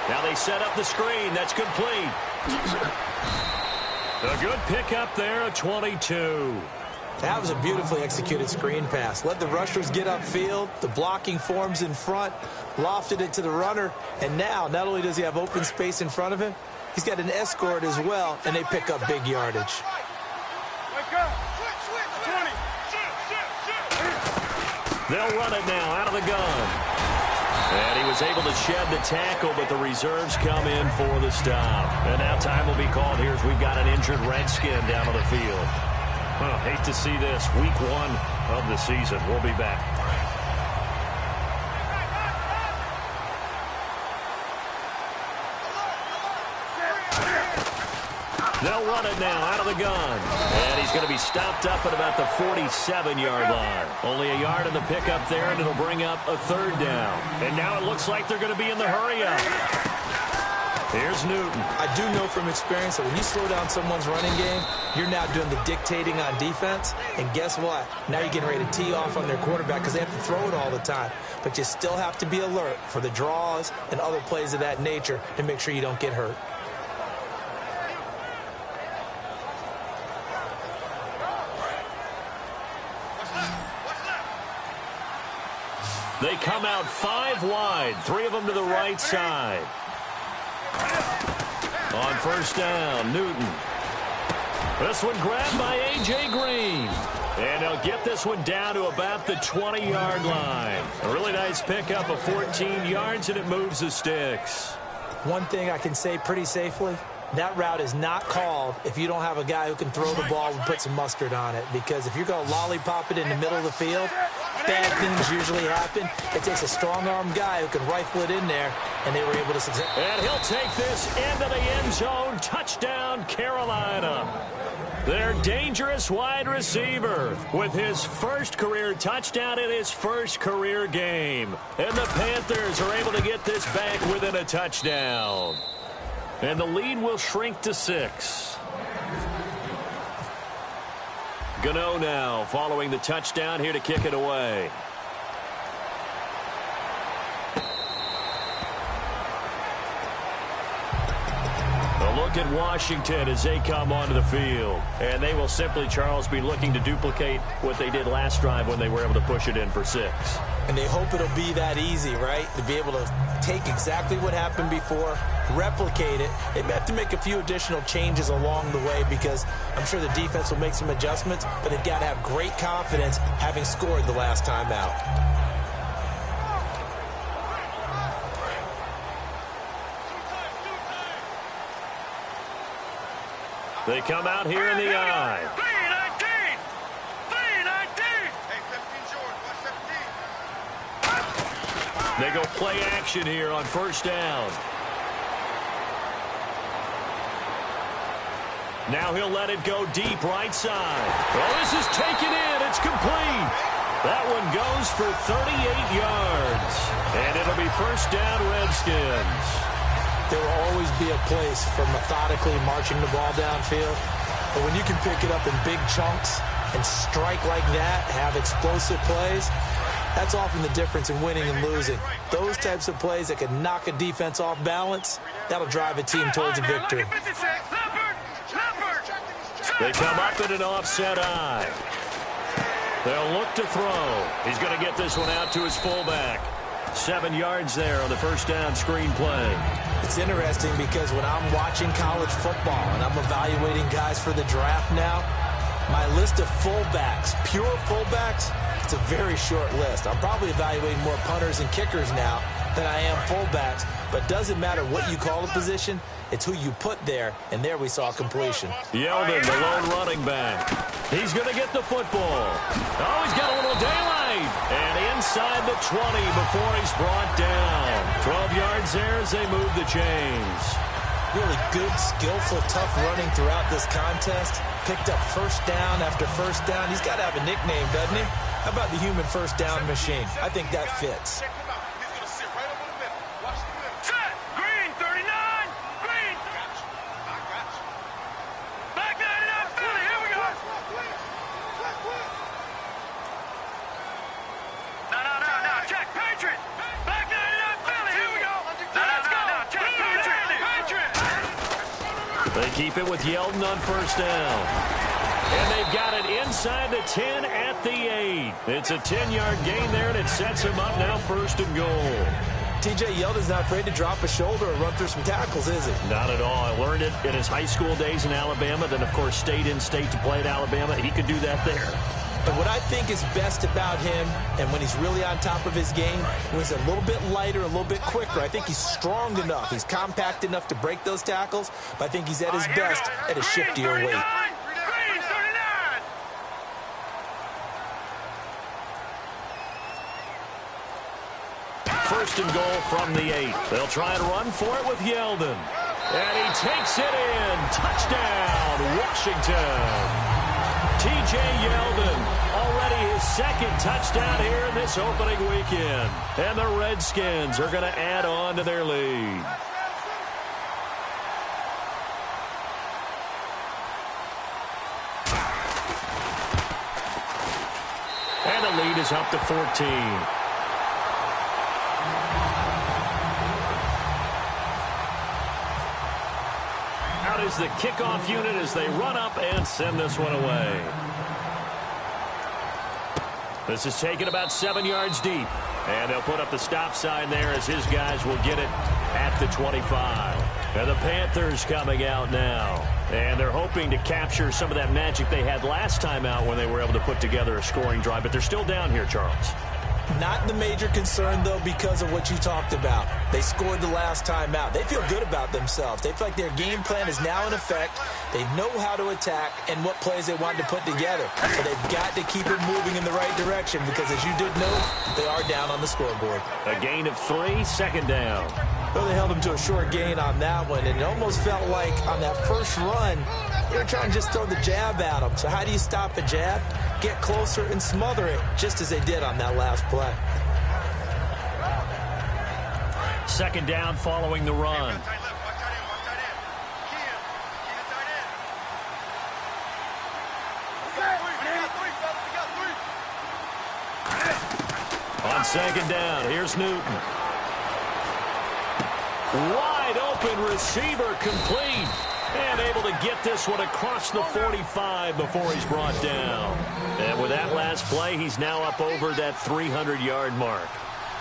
Now they set up the screen. That's complete. A good pickup there at 22. That was a beautifully executed screen pass. Let the rushers get upfield. The blocking forms in front. Lofted it to the runner. And now, not only does he have open space in front of him, he's got an escort as well, and they pick up big yardage. They'll run it now out of the gun. And he was able to shed the tackle, but the reserves come in for the stop. And now time will be called here as we've got an injured Redskin down on the field. Hate to see this. Week 1 of the season. We'll be back. They'll run it now out of the gun. And he's going to be stopped up at about the 47-yard line. Only a yard in the pickup there, and it'll bring up a 3rd down. And now it looks like they're going to be in the hurry-up. Here's Newton. I do know from experience that when you slow down someone's running game, you're now doing the dictating on defense. And guess what? Now you're getting ready to tee off on their quarterback because they have to throw it all the time. But you still have to be alert for the draws and other plays of that nature to make sure you don't get hurt. They come out 5 wide, 3 of them to the right side. On 1st down, Newton. This one grabbed by A.J. Green. And they'll get this one down to about the 20-yard line. A really nice pickup of 14 yards, and it moves the sticks. One thing I can say pretty safely, that route is not called if you don't have a guy who can throw the ball and put some mustard on it. Because if you're going to lollipop it in the middle of the field, bad things usually happen. It takes a strong-armed guy who can rifle it in there, and they were able to succeed. And he'll take this into the end zone. Touchdown, Carolina. Their dangerous wide receiver with his first career touchdown in his first career game. And the Panthers are able to get this back within a touchdown. And the lead will shrink to 6. Gano now following the touchdown here to kick it away. A look at Washington as they come onto the field. And they will simply, Charles, be looking to duplicate what they did last drive when they were able to push it in for 6. And they hope it'll be that easy, right? To be able to take exactly what happened before, replicate it. They may have to make a few additional changes along the way because I'm sure the defense will make some adjustments, but they've got to have great confidence having scored the last time out. They come out here in the eye. They go play action here on 1st down. Now he'll let it go deep right side. Oh, this is taken in. It's complete. That one goes for 38 yards. And it'll be 1st down, Redskins. There will always be a place for methodically marching the ball downfield. But when you can pick it up in big chunks and strike like that, have explosive plays, that's often the difference in winning and losing. Those types of plays that can knock a defense off balance, that'll drive a team towards a victory. They come up in an offset eye. They'll look to throw. He's going to get this one out to his fullback. 7 yards there on the 1st down screen play. It's interesting because when I'm watching college football and I'm evaluating guys for the draft now, my list of fullbacks, pure fullbacks, it's a very short list. I'm probably evaluating more punters and kickers now than I am fullbacks. But doesn't matter what you call a position, it's who you put there. And there we saw completion. Yeldon, the lone running back. He's going to get the football. Oh, he's got a little daylight. And inside the 20 before he's brought down. 12 yards there as they move the chains. Really good, skillful, tough running throughout this contest. Picked up 1st down after 1st down. He's got to have a nickname, doesn't he? How about the human 1st down machine? I think that fits. Green, 39. Green. Back 99, Philly. Here we go. 99, Patriot. Back 99 Philly. Here we go. Now let's go. Patriot. They keep it with Yeldon on first down. And they've got it inside the 10 at the 8. It's a 10-yard gain there, and it sets him up now first and goal. T.J. Yeldon's not afraid to drop a shoulder or run through some tackles, is he? Not at all. I learned it in his high school days in Alabama, then, of course, stayed in state to play at Alabama. He could do that there. And what I think is best about him, and when he's really on top of his game, when he's a little bit lighter, a little bit quicker, I think he's strong enough. He's compact enough to break those tackles, but I think he's at his best at a shiftier weight. First and goal from the 8. They'll try and run for it with Yeldon. And he takes it in. Touchdown, Washington. T.J. Yeldon, already his second touchdown here in this opening weekend. And the Redskins are going to add on to their lead. And the lead is up to 14. Out is the kickoff unit as they run up and send this one away. This is taken about 7 yards deep. And they'll put up the stop sign there as his guys will get it at the 25. And the Panthers coming out now. And they're hoping to capture some of that magic they had last time out when they were able to put together a scoring drive. But they're still down here, Charles. Not the major concern, though, because of what you talked about. They scored the last time out. They feel good about themselves. They feel like their game plan is now in effect. They know how to attack and what plays they want to put together. So they've got to keep it moving in the right direction because, as you did know, they are down on the scoreboard. A gain of 3, second down. Well, they held them to a short gain on that one, and it almost felt like on that first run, they were trying to just throw the jab at them. So how do you stop a jab? Get closer and smother it, just as they did on that last play. Second down following the run. On second down, here's Newton. Wide open receiver complete. And able to get this one across the 45 before he's brought down. And with that last play, he's now up over that 300-yard mark.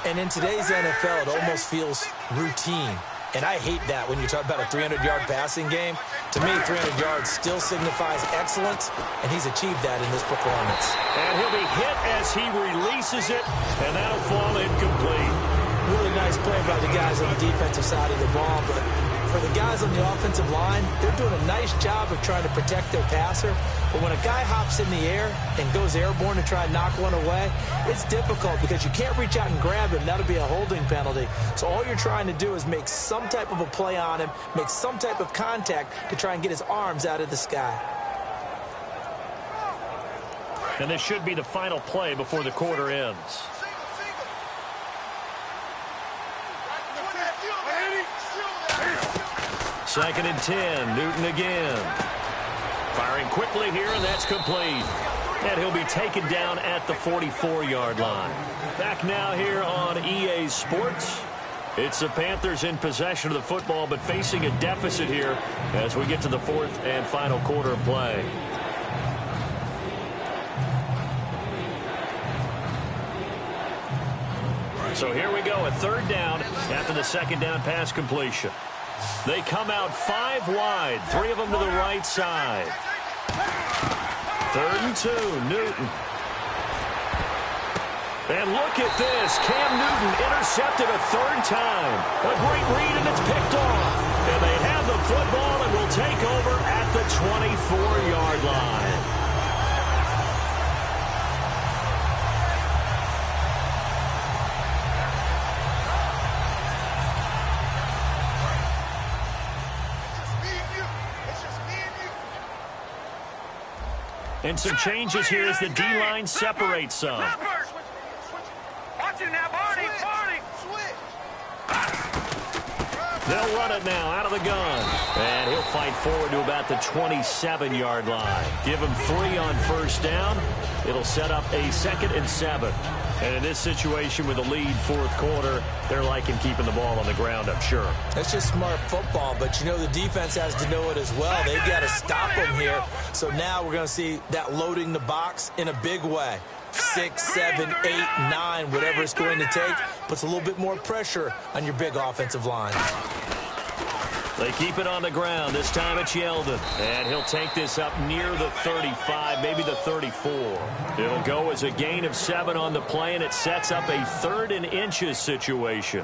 And in today's NFL, it almost feels routine. And I hate that when you talk about a 300-yard passing game. To me, 300 yards still signifies excellence, and he's achieved that in this performance. And he'll be hit as he releases it, and that'll fall incomplete. Really nice play by the guys on the defensive side of the ball, but for the guys on the offensive line, they're doing a nice job of trying to protect their passer. But when a guy hops in the air and goes airborne to try and knock one away, it's difficult because you can't reach out and grab him. That'll be a holding penalty. So all you're trying to do is make some type of a play on him, make some type of contact to try and get his arms out of the sky. And this should be the final play before the quarter ends. Second and 10, Newton again. Firing quickly here, and that's complete. And he'll be taken down at the 44-yard line. Back now here on EA Sports. It's the Panthers in possession of the football, but facing a deficit here as we get to the fourth and final quarter of play. So here we go, a third down after the second down pass completion. They come out 5 wide, 3 of them to the right side. Third and 2, Newton. And look at this. Cam Newton intercepted a third time. A great read, and it's picked off. And they have the football and will take over at the 24-yard line. And some changes here as the D-line separates some. Watch it now, Barney. They'll run it now out of the gun. And he'll fight forward to about the 27-yard line. Give him 3 on first down. It'll set up a 2nd and 7. And in this situation with the lead 4th quarter, they're liking keeping the ball on the ground, I'm sure. That's just smart football, but you know the defense has to know it as well. They've got to stop them here. So now we're going to see that loading the box in a big way. 6, 7, 8, 9, whatever it's going to take, puts a little bit more pressure on your big offensive line. They keep it on the ground. This time it's Yeldon. And he'll take this up near the 35, maybe the 34. It'll go as a gain of 7 on the play, and it sets up a 3rd and inches situation.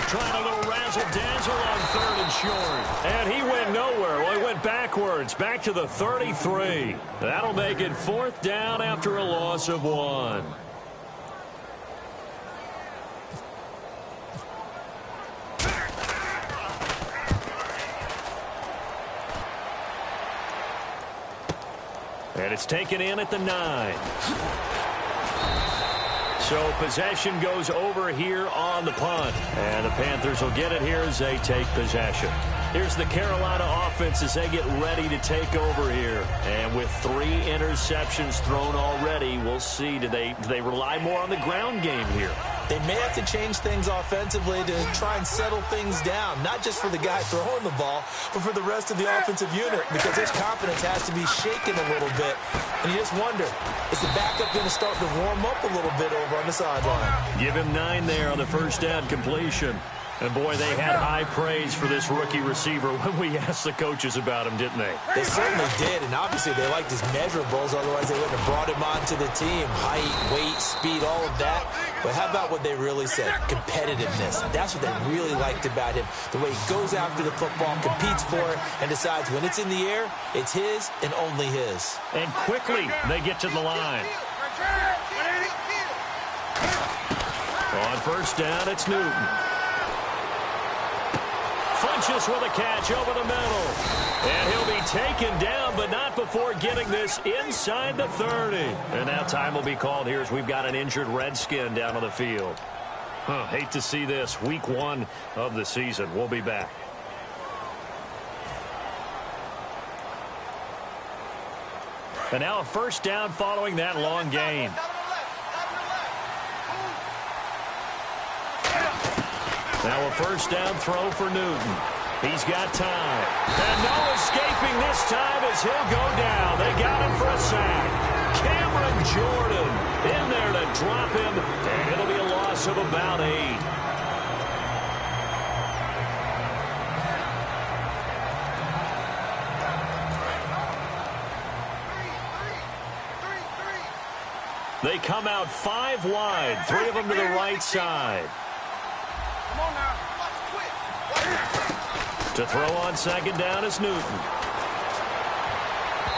Trying a little razzle-dazzle on 3rd and short. And he went nowhere. Well, he went backwards, back to the 33. That'll make it 4th down after a loss of 1. And it's taken in at the 9. So possession goes over here on the punt. And the Panthers will get it here as they take possession. Here's the Carolina offense as they get ready to take over here. And with 3 interceptions thrown already, we'll see. Do they rely more on the ground game here? They may have to change things offensively to try and settle things down, not just for the guy throwing the ball, but for the rest of the offensive unit, because his confidence has to be shaken a little bit. And you just wonder, is the backup going to start to warm up a little bit over on the sideline? Give him 9 there on the 1st down completion. And, boy, they had high praise for this rookie receiver when we asked the coaches about him, didn't they? They certainly did, and obviously they liked his measurables. Otherwise, they wouldn't have brought him onto the team. Height, weight, speed, all of that. But how about what they really said? Competitiveness. That's what they really liked about him. The way he goes after the football, competes for it, and decides when it's in the air, it's his and only his. And quickly they get to the line. On 1st down, it's Newton. Funches with a catch over the middle. And he'll be taken down, but not before getting this inside the 30. And now time will be called here as we've got an injured Redskin down on the field. Hate to see this. Week 1 of the season. We'll be back. And now a 1st down following that long gain. Now a 1st down throw for Newton. He's got time. And no escaping this time as he'll go down. They got him for a sack. Cameron Jordan in there to drop him. And it'll be a loss of about 8. They come out 5 wide. 3 of them to the right side. To throw on 2nd down is Newton.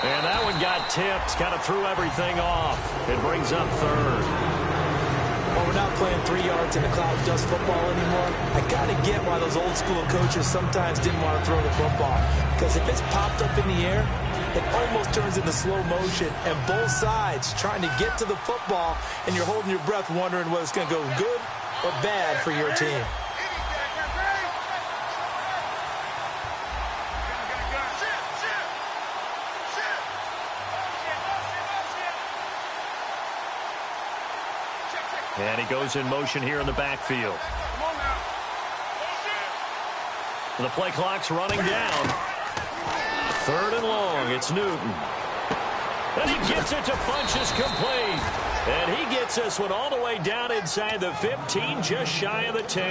And that one got tipped. Kind of threw everything off. It brings up 3rd. Well, we're not playing 3 yards in the cloud dust football anymore. I got to get why those old school coaches sometimes didn't want to throw the football. Because if it's popped up in the air, it almost turns into slow motion. And both sides trying to get to the football, and you're holding your breath wondering whether it's going to go good or bad for your team. And he goes in motion here in the backfield. The play clock's running down. 3rd and long. It's Newton. And he gets it to Funches complete. And he gets this one all the way down inside the 15, just shy of the 10.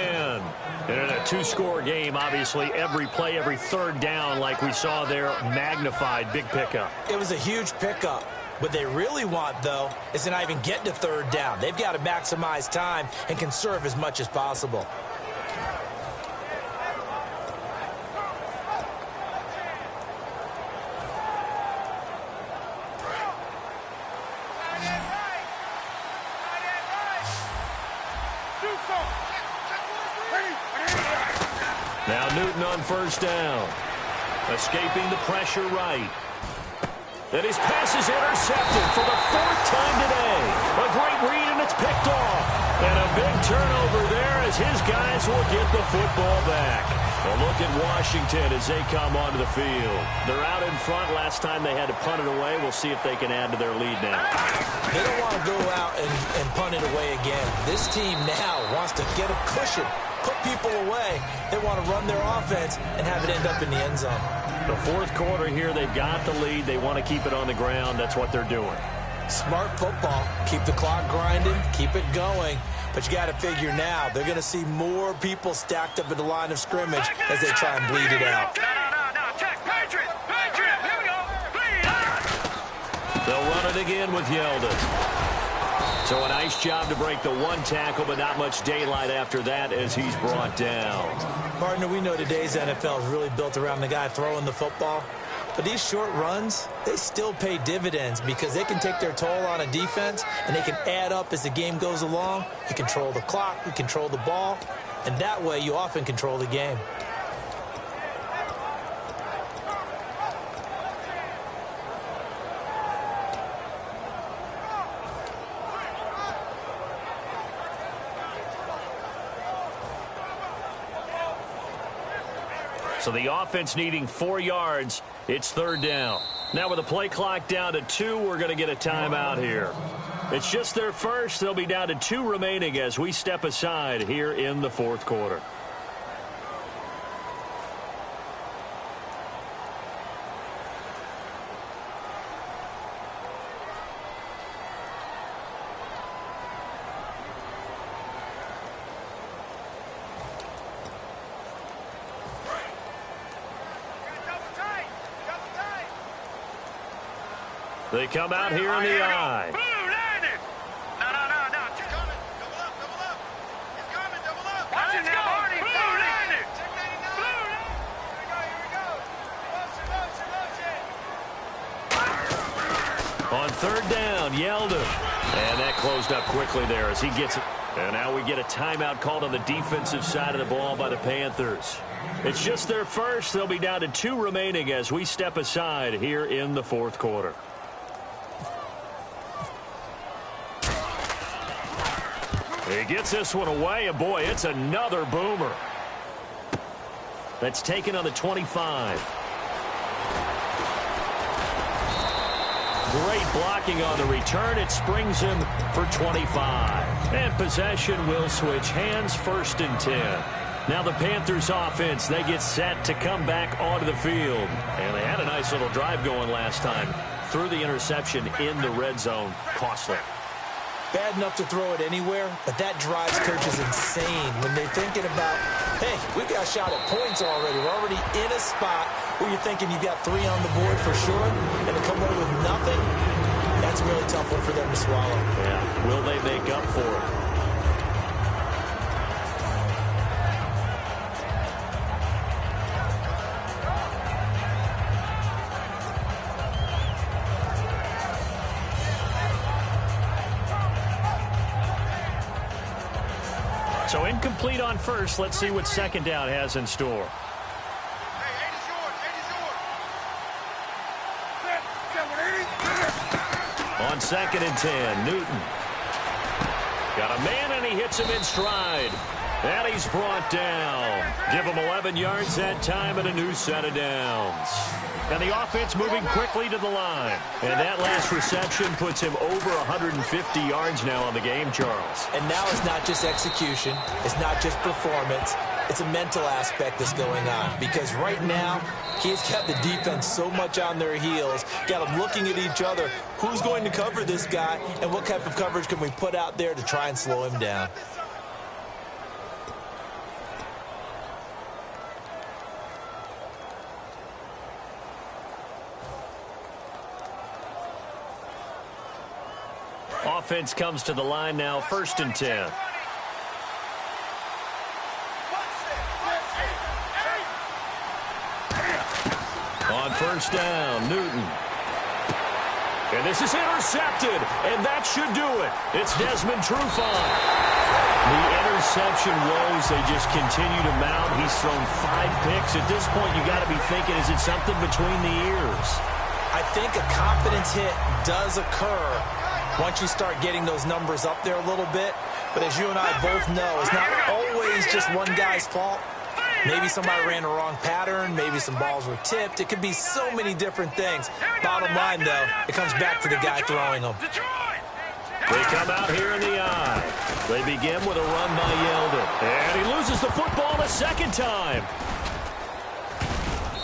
And in a 2-score game, obviously, every play, every 3rd down, like we saw there, magnified, big pickup. It was a huge pickup. What they really want, though, is to not even get to 3rd down. They've got to maximize time and conserve as much as possible. Newton on first down. Escaping the pressure right. And his pass is intercepted for the 4th time today. A great read, and it's picked off. And a big turnover there as his guys will get the football back. A look at Washington as they come onto the field. They're out in front. Last time they had to punt it away. We'll see if they can add to their lead now. They don't want to go out and punt it away again. This team now wants to get a cushion, put people away. They want to run their offense and have it end up in the end zone. The 4th quarter here, they've got the lead. They want to keep it on the ground. That's what they're doing. Smart football. Keep the clock grinding. Keep it going. But you got to figure now, they're going to see more people stacked up at the line of scrimmage as they try and bleed it out. No. Check. Patriot. Here we go. Please. They'll run it again with Yeldon. So a nice job to break the 1 tackle, but not much daylight after that as he's brought down. Partner, we know today's NFL is really built around the guy throwing the football. But these short runs, they still pay dividends because they can take their toll on a defense and they can add up as the game goes along. You control the clock, you control the ball, and that way you often control the game. So the offense needing 4 yards. It's 3rd down. Now with the play clock down to 2, we're going to get a timeout here. It's just their first. They'll be down to 2 remaining as we step aside here in the 4th quarter. They come out here in the eye. Blue, landed. No. He's coming. Double up. He's coming, double up. Watch it now, Hardy. Blue, landed. Check 99. Blue, here we go. Motion. On 3rd down, Yeldon. And that closed up quickly there as he gets it. And now we get a timeout called on the defensive side of the ball by the Panthers. It's just their first. They'll be down to 2 remaining as we step aside here in the 4th quarter. He gets this one away, and boy, it's another boomer. That's taken on the 25. Great blocking on the return. It springs him for 25. And possession will switch hands, 1st and 10. Now the Panthers offense, they get set to come back onto the field. And they had a nice little drive going last time. Threw the interception in the red zone. Costly. Bad enough to throw it anywhere, but that drives coaches insane when they're thinking about, hey, we've got a shot at points already. We're already in a spot where you're thinking you've got 3 on the board for sure, and to come away with nothing, that's a really tough one for them to swallow. Yeah, will they make up for it? So incomplete on first. Let's see what 2nd down has in store. Hey, 80's yours. On 2nd and 10, Newton. Got a man, and he hits him in stride. And he's brought down. Give him 11 yards that time and a new set of downs. And the offense moving quickly to the line. And that last reception puts him over 150 yards now on the game, Charles. And now it's not just execution. It's not just performance. It's a mental aspect that's going on. Because right now, he's got the defense so much on their heels. Got them looking at each other. Who's going to cover this guy? And what type of coverage can we put out there to try and slow him down? Offense comes to the line now, 1st and 10. On 1st down, Newton. And this is intercepted, and that should do it. It's Desmond Trufant. The interception woes, they just continue to mount. He's thrown 5 picks. At this point, you got to be thinking, is it something between the ears? I think a confidence hit does occur once you start getting those numbers up there a little bit. But as you and I both know, it's not always just one guy's fault. Maybe somebody ran the wrong pattern. Maybe some balls were tipped. It could be so many different things. Bottom line, though, it comes back to the guy throwing them. They come out here in the eye. They begin with a run by Yeldon. And he loses the football a second time.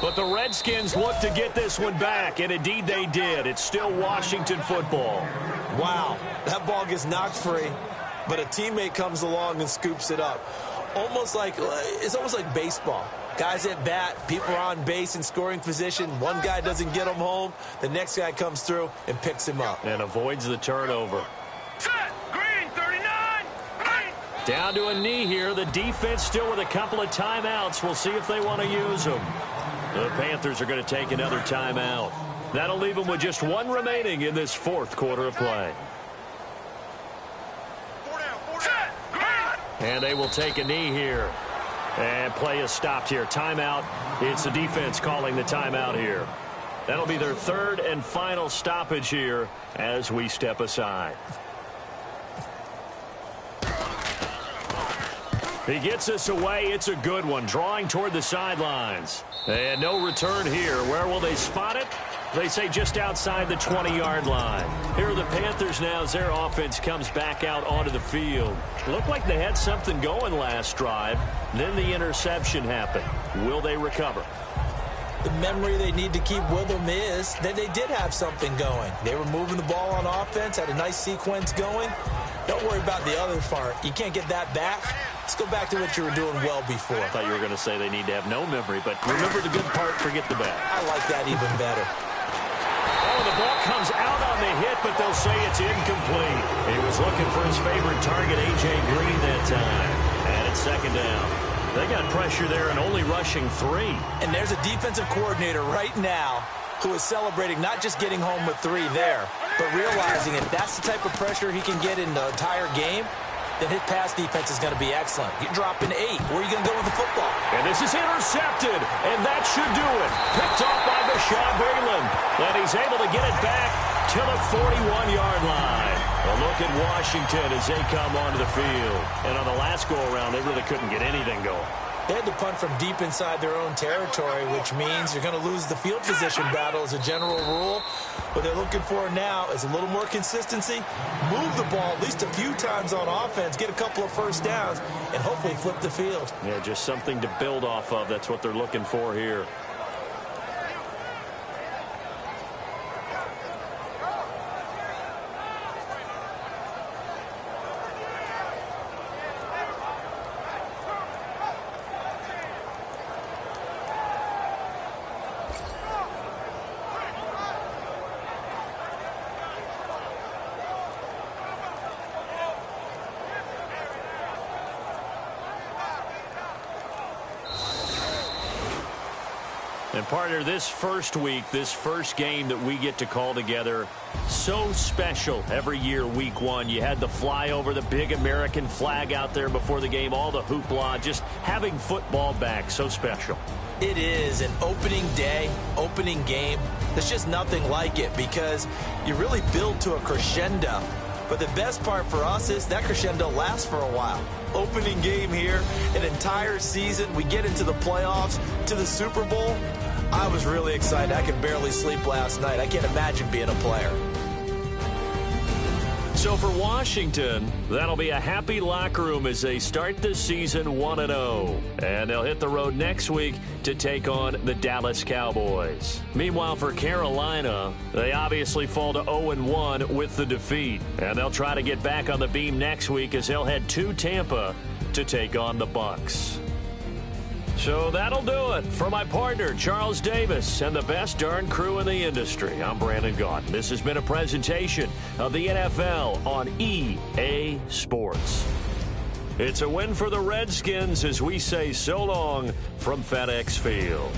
But the Redskins look to get this one back, and indeed they did. It's still Washington football. Wow, that ball gets knocked free, but a teammate comes along and scoops it up. It's almost like baseball. Guys at bat, people are on base in scoring position. One guy doesn't get him home. The next guy comes through and picks him up. And avoids the turnover. Set. Green, 39. Green. Down to a knee here. The defense still with a couple of timeouts. We'll see if they want to use them. The Panthers are going to take another timeout. That'll leave them with just one remaining in this fourth quarter of play. Set. Green. And they will take a knee here. And play is stopped here. Timeout. It's the defense calling the timeout here. That'll be their third and final stoppage here as we step aside. He gets us away. It's a good one. Drawing toward the sidelines. And no return here. Where will they spot it? They say just outside the 20-yard line. Here are the Panthers now as their offense comes back out onto the field. Looked like they had something going last drive. Then the interception happened. Will they recover? The memory they need to keep with them is that they did have something going. They were moving the ball on offense, had a nice sequence going. Don't worry about the other part. You can't get that back. Let's go back to what you were doing well before. I thought you were going to say they need to have no memory, but remember the good part, forget the bad. I like that even better. Oh, the ball comes out on the hit, but they'll say it's incomplete. He was looking for his favorite target, A.J. Green, that time. And it's second down. They got pressure there and only rushing 3. And there's a defensive coordinator right now who is celebrating not just getting home with 3 there, but realizing if that's the type of pressure he can get in the entire game, then his pass defense is going to be excellent. You're dropping 8. Where are you going to go with the football? And this is intercepted, and that should do it. Picked off by Bashaud Breeland, and he's able to get it back to the 41-yard line. A look at Washington as they come onto the field. And on the last go-around, they really couldn't get anything going. They had to punt from deep inside their own territory, which means you're going to lose the field position battle as a general rule. What they're looking for now is a little more consistency, move the ball at least a few times on offense, get a couple of first downs, and hopefully flip the field. Yeah, just something to build off of. That's what they're looking for here. And partner, this first week, this first game that we get to call together, so special every year, week 1. You had the flyover, the big American flag out there before the game, all the hoopla, just having football back, so special. It is an opening day, opening game. There's just nothing like it because you really build to a crescendo. But the best part for us is that crescendo lasts for a while. Opening game here, an entire season. We get into the playoffs, to the Super Bowl. I was really excited. I could barely sleep last night. I can't imagine being a player. So for Washington, that'll be a happy locker room as they start the season 1-0. And they'll hit the road next week to take on the Dallas Cowboys. Meanwhile, for Carolina, they obviously fall to 0-1 with the defeat. And they'll try to get back on the beam next week as they'll head to Tampa to take on the Bucs. So that'll do it. For my partner, Charles Davis, and the best darn crew in the industry, I'm Brandon Gaudin. This has been a presentation of the NFL on EA Sports. It's a win for the Redskins as we say so long from FedEx Field.